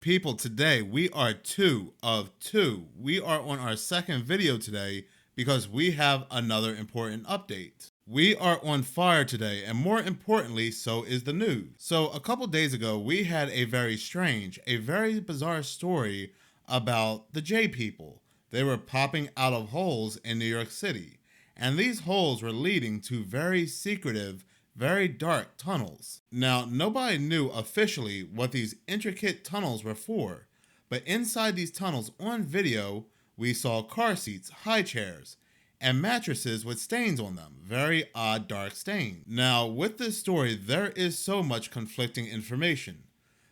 People, today we are two of two. We are on our second video today because we have another important update. We are on fire today, and more importantly, so is the news. So, a couple days ago, we had a very strange, a very bizarre story about the J people. They were popping out of holes in New York City, and these holes were leading to very secretive, very dark tunnels. Now, nobody knew officially what these intricate tunnels were for, but inside these tunnels on video, we saw car seats, high chairs, and mattresses with stains on them. Very odd, dark stains. Now, with this story, there is so much conflicting information.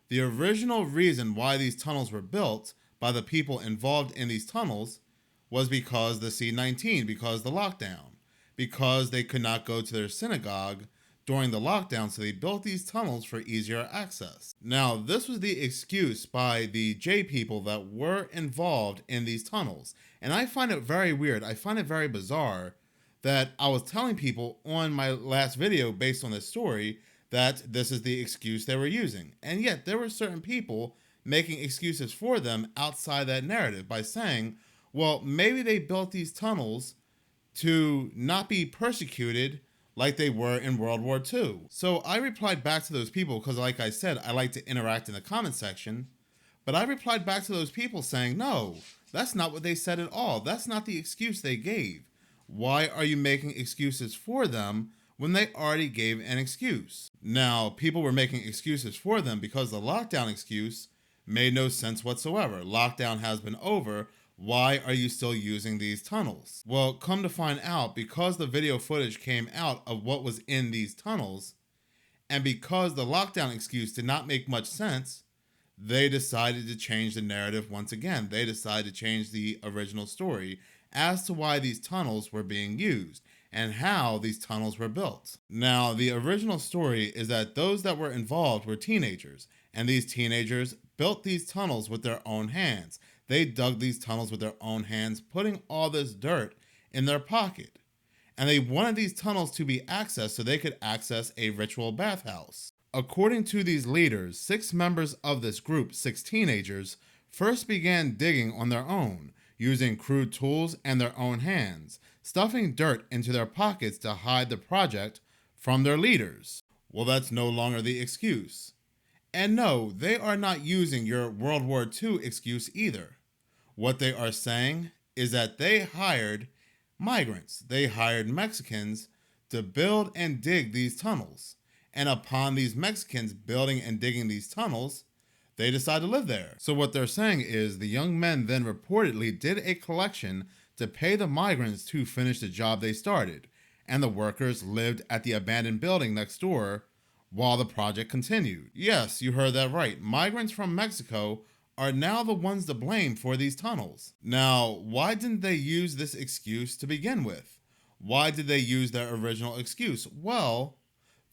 The original reason why these tunnels were built by the people involved in these tunnels was because the C-19, because the lockdown, because they could not go to their synagogue during the lockdown, so they built these tunnels for easier access. Now, this was the excuse by the J people that were involved in these tunnels. And I find it very weird. I find it very bizarre that I was telling people on my last video based on this story that this is the excuse they were using. And yet there were certain people making excuses for them outside that narrative by saying, well, maybe they built these tunnels to not be persecuted like they were in World War II. So I replied back to those people because, like I said, I like to interact in the comment section. But I replied back to those people saying, no, that's not what they said at all. That's not the excuse they gave. Why are you making excuses for them when they already gave an excuse? Now, people were making excuses for them because the lockdown excuse made no sense whatsoever. Lockdown has been over. Why are you still using these tunnels? Well, come to find out, because the video footage came out of what was in these tunnels, and because the lockdown excuse did not make much sense, they decided to change the narrative once again. They decided to change the original story as to why these tunnels were being used and how these tunnels were built. Now, the original story is that those that were involved were teenagers, and these teenagers built these tunnels with their own hands. They dug these tunnels with their own hands, putting all this dirt in their pocket. And they wanted these tunnels to be accessed so they could access a ritual bathhouse. According to these leaders, 6 members of this group, 6 teenagers, first began digging on their own, using crude tools and their own hands, stuffing dirt into their pockets to hide the project from their leaders. Well, that's no longer the excuse. And no, they are not using your World War II excuse either. What they are saying is that they hired migrants. They hired Mexicans to build and dig these tunnels. And upon these Mexicans building and digging these tunnels, they decided to live there. So what they're saying is the young men then reportedly did a collection to pay the migrants to finish the job they started. And the workers lived at the abandoned building next door while the project continued. Yes, you heard that right. Migrants from Mexico are now the ones to blame for these tunnels. Now, why didn't they use this excuse to begin with? Why did they use their original excuse? Well,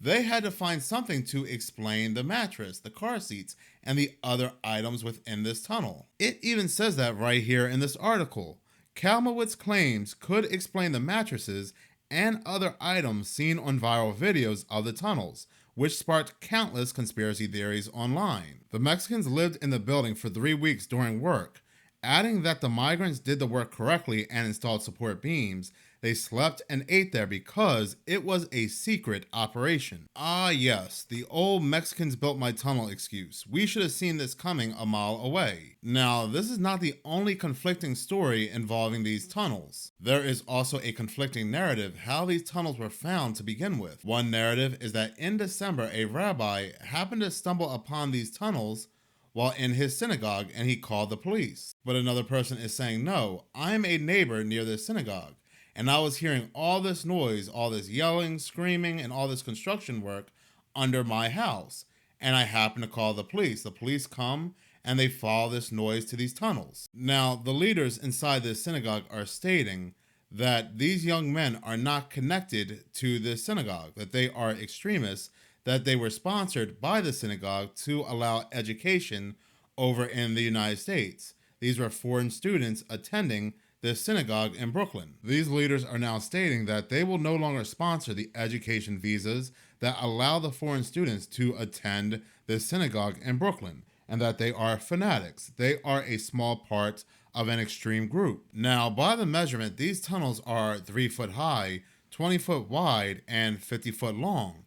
they had to find something to explain the mattress, the car seats, and the other items within this tunnel. It even says that right here in this article. Kalmowitz claims could explain the mattresses and other items seen on viral videos of the tunnels, which sparked countless conspiracy theories online. The Mexicans lived in the building for 3 weeks during work, adding that the migrants did the work correctly and installed support beams. They slept and ate there because it was a secret operation. Ah yes, the old Mexicans built my tunnel excuse. We should have seen this coming a mile away. Now, this is not the only conflicting story involving these tunnels. There is also a conflicting narrative how these tunnels were found to begin with. One narrative is that in December, a rabbi happened to stumble upon these tunnels while in his synagogue and he called the police. But another person is saying, no, I'm a neighbor near this synagogue, and I was hearing all this noise, all this yelling, screaming, and all this construction work under my house. And I happened to call the police. The police come and they follow this noise to these tunnels. Now, the leaders inside this synagogue are stating that these young men are not connected to this synagogue, that they are extremists, that they were sponsored by the synagogue to allow education over in the United States. These were foreign students attending the synagogue in Brooklyn. These leaders are now stating that they will no longer sponsor the education visas that allow the foreign students to attend the synagogue in Brooklyn. and that they are fanatics. They are a small part of an extreme group. Now, by the measurement, these tunnels are 3 foot high, 20 foot wide, and 50 foot long.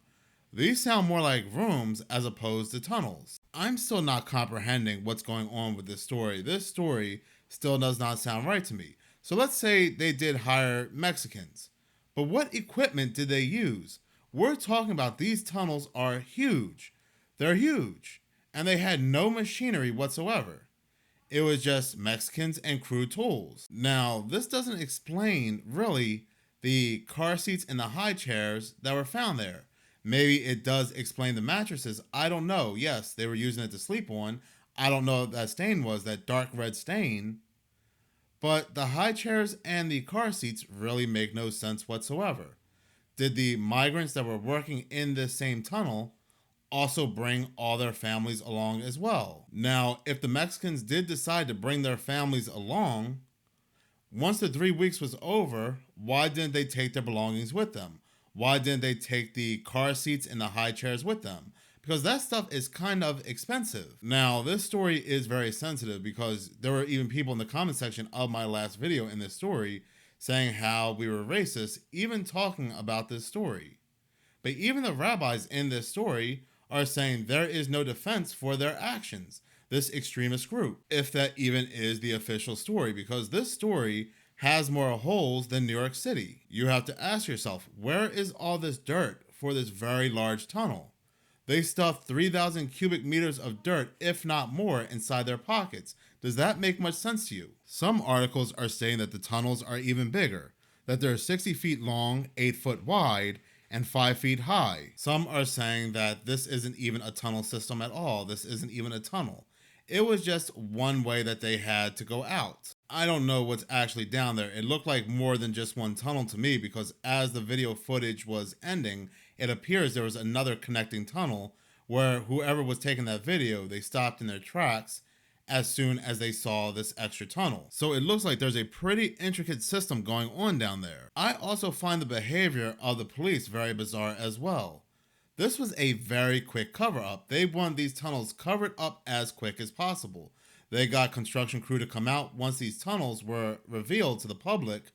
These sound more like rooms as opposed to tunnels. I'm still not comprehending what's going on with this story. This story still does not sound right to me. So let's say they did hire Mexicans. But what equipment did they use? We're talking about these tunnels are huge. They're huge. And they had no machinery whatsoever. It was just Mexicans and crude tools. Now, this doesn't explain, really, the car seats and the high chairs that were found there. Maybe it does explain the mattresses. I don't know. Yes, they were using it to sleep on. I don't know what that stain was, that dark red stain. But the high chairs and the car seats really make no sense whatsoever. Did the migrants that were working in this same tunnel also bring all their families along as well? Now, if the Mexicans did decide to bring their families along, once the 3 weeks was over, why didn't they take their belongings with them? Why didn't they take the car seats and the high chairs with them? Because that stuff is kind of expensive. Now, this story is very sensitive because there were even people in the comment section of my last video in this story saying how we were racist, even talking about this story. But even the rabbis in this story are saying there is no defense for their actions, this extremist group, if that even is the official story, because this story has more holes than New York City. You have to ask yourself, where is all this dirt for this very large tunnel? They stuffed 3,000 cubic meters of dirt, if not more, inside their pockets. Does that make much sense to you? Some articles are saying that the tunnels are even bigger, that they're 60 feet long, 8 foot wide, and 5 feet high. Some are saying that this isn't even a tunnel system at all. This isn't even a tunnel. It was just one way that they had to go out. I don't know what's actually down there. It looked like more than just one tunnel to me, because as the video footage was ending, it appears there was another connecting tunnel where whoever was taking that video, they stopped in their tracks as soon as they saw this extra tunnel. So it looks like there's a pretty intricate system going on down there. I also find the behavior of the police very bizarre as well. This was a very quick cover-up. They wanted these tunnels covered up as quick as possible. They got construction crew to come out once these tunnels were revealed to the public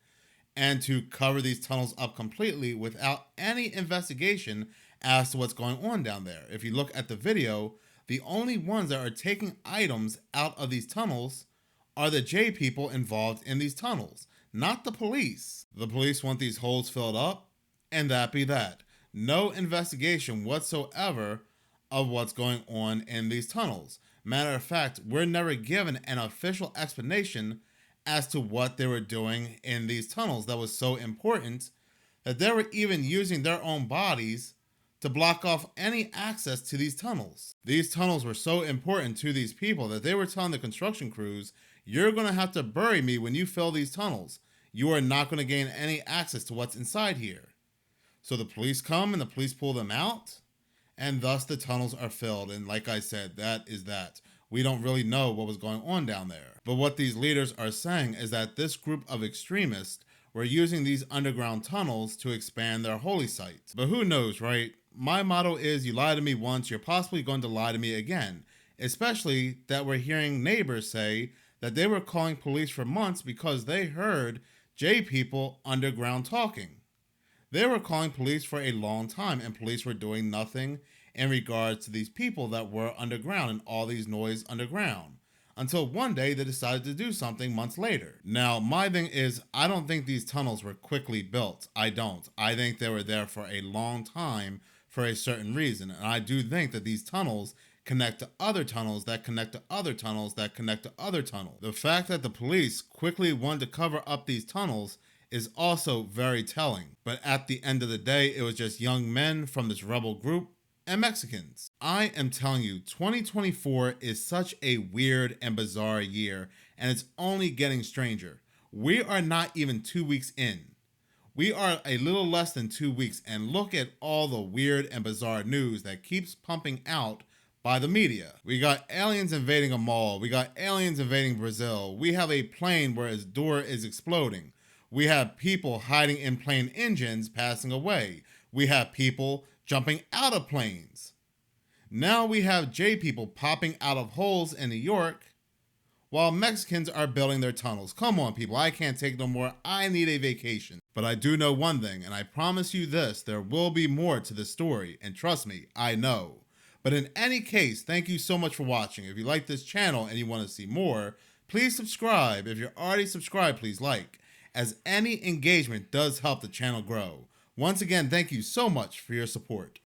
and to cover these tunnels up completely without any investigation as to what's going on down there. If you look at the video, the only ones that are taking items out of these tunnels are the J people involved in these tunnels, not the police. The police want these holes filled up, and that be that. No investigation whatsoever of what's going on in these tunnels. Matter of fact, we're never given an official explanation as to what they were doing in these tunnels that was so important that they were even using their own bodies to block off any access to these tunnels. These tunnels were so important to these people that they were telling the construction crews, you're going to have to bury me when you fill these tunnels. You are not going to gain any access to what's inside here. So the police come and the police pull them out, and thus the tunnels are filled. And like I said, that is that. We don't really know what was going on down there. But what these leaders are saying is that this group of extremists were using these underground tunnels to expand their holy sites. But who knows, right? My motto is, you lie to me once, you're possibly going to lie to me again. Especially that we're hearing neighbors say that they were calling police for months because they heard J people underground talking. They were calling police for a long time, and police were doing nothing in regards to these people that were underground and all these noise underground. Until one day they decided to do something months later. Now, my thing is, I don't think these tunnels were quickly built. I don't. I think they were there for a long time for a certain reason. And I do think that these tunnels connect to other tunnels that connect to other tunnels that connect to other tunnels. The fact that the police quickly wanted to cover up these tunnels is also very telling. But at the end of the day, it was just young men from this rebel group and Mexicans. I am telling you, 2024 is such a weird and bizarre year, and it's only getting stranger. We are not even 2 weeks in. We are a little less than 2 weeks, and look at all the weird and bizarre news that keeps pumping out by the media. We got aliens invading a mall. We got aliens invading Brazil. We have a plane where its door is exploding. We have people hiding in plane engines passing away. We have people jumping out of planes. Now we have J people popping out of holes in New York, while Mexicans are building their tunnels. Come on, people, I can't take no more. I need a vacation. But I do know one thing, and I promise you this, there will be more to this story, and trust me, I know. But in any case, thank you so much for watching. If you like this channel and you want to see more, please subscribe. If you're already subscribed, please like, as any engagement does help the channel grow. Once again, thank you so much for your support.